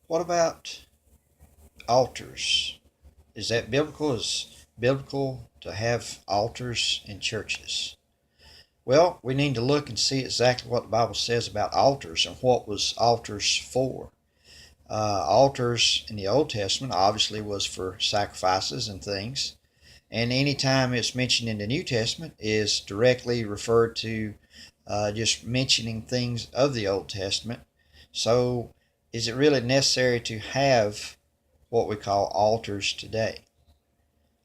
What about altars? Is that biblical? Is biblical to have altars in churches? Well, we need to look and see exactly what the Bible says about altars and what was altars for. Altars in the Old Testament obviously was for sacrifices and things, and any time it's mentioned in the New Testament is directly referred to just mentioning things of the Old Testament. So, is it really necessary to have what we call altars today?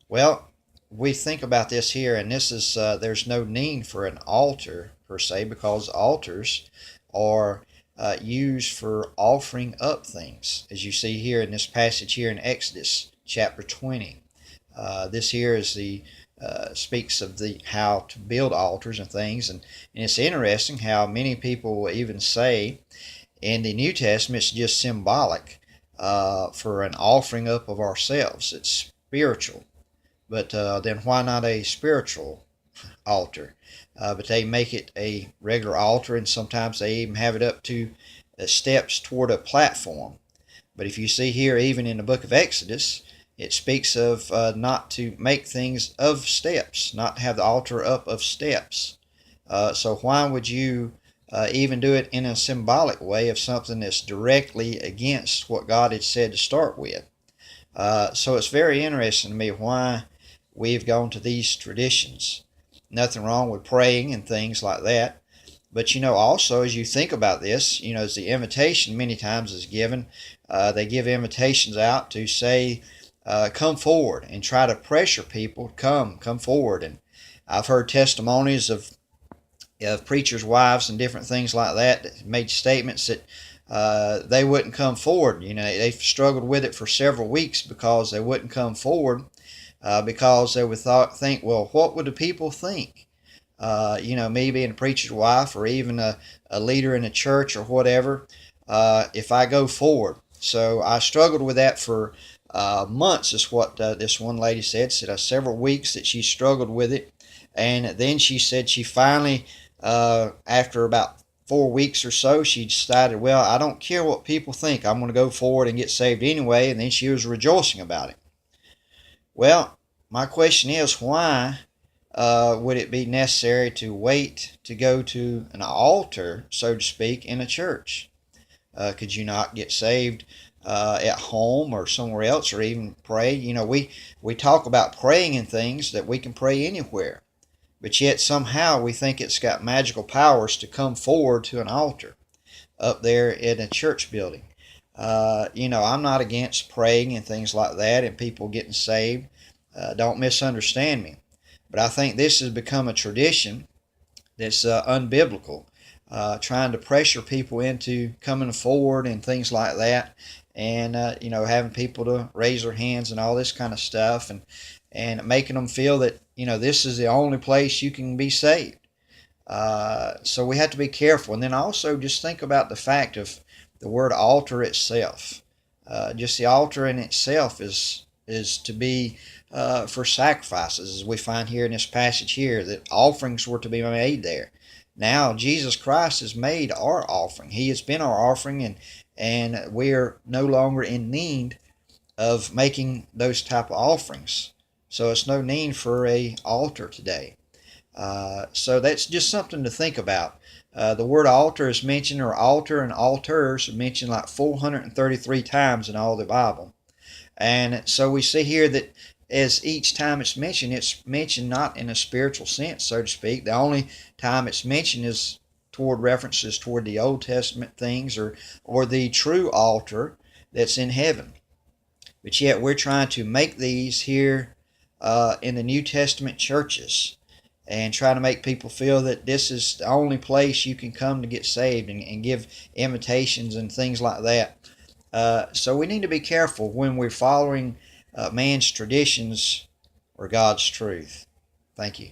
Well, we think about this here, and this is there's no need for an altar per se because altars are used for offering up things, as you see here in this passage here in Exodus chapter 20. This here is the speaks of the how to build altars and things, and it's interesting how many people will even say in the New Testament it's just symbolic for an offering up of ourselves. It's spiritual. But then why not a spiritual altar? But they make it a regular altar, and sometimes they even have it up to steps toward a platform. But if you see here, even in the book of Exodus, it speaks of not to make things of steps, not to have the altar up of steps. So why would you even do it in a symbolic way of something that's directly against what God had said to start with? So it's very interesting to me why we've gone to these traditions. Nothing wrong with praying and things like that. But also as you think about this, as the invitation many times is given, they give invitations out to say, come forward and try to pressure people to come forward. And I've heard testimonies of preachers' wives and different things like that made statements that they wouldn't come forward. They've struggled with it for several weeks because they wouldn't come forward because they would think, well, what would the people think? Me being a preacher's wife or even a leader in a church or whatever, if I go forward. So I struggled with that for months, is what this one lady said several weeks that she struggled with it. And then she said she finally, after about 4 weeks or so, she decided, well, I don't care what people think. I'm going to go forward and get saved anyway. And then she was rejoicing about it. Well, my question is, why would it be necessary to wait to go to an altar, so to speak, in a church? Could you not get saved at home or somewhere else, or even pray? We talk about praying and things that we can pray anywhere. But yet somehow we think it's got magical powers to come forward to an altar up there in a church building. I'm not against praying and things like that and people getting saved. Don't misunderstand me. But I think this has become a tradition that's unbiblical, trying to pressure people into coming forward and things like that, and having people to raise their hands and all this kind of stuff, and making them feel that this is the only place you can be saved. So we have to be careful, and then also just think about the fact of the word altar itself. Just the altar in itself is to be for sacrifices, as we find here in this passage here, that offerings were to be made there. Now Jesus Christ has made our offering. He has been our offering, and we are no longer in need of making those type of offerings. So it's no need for a altar today. So that's just something to think about. The word altar is mentioned, or altar and altars are mentioned like 433 times in all the Bible. And so we see here that as each time it's mentioned not in a spiritual sense, so to speak. The only time it's mentioned is toward references toward the Old Testament things, or the true altar that's in heaven. But yet we're trying to make these here in the New Testament churches, and try to make people feel that this is the only place you can come to get saved, and give invitations and things like that. So we need to be careful when we're following man's traditions or God's truth. Thank you.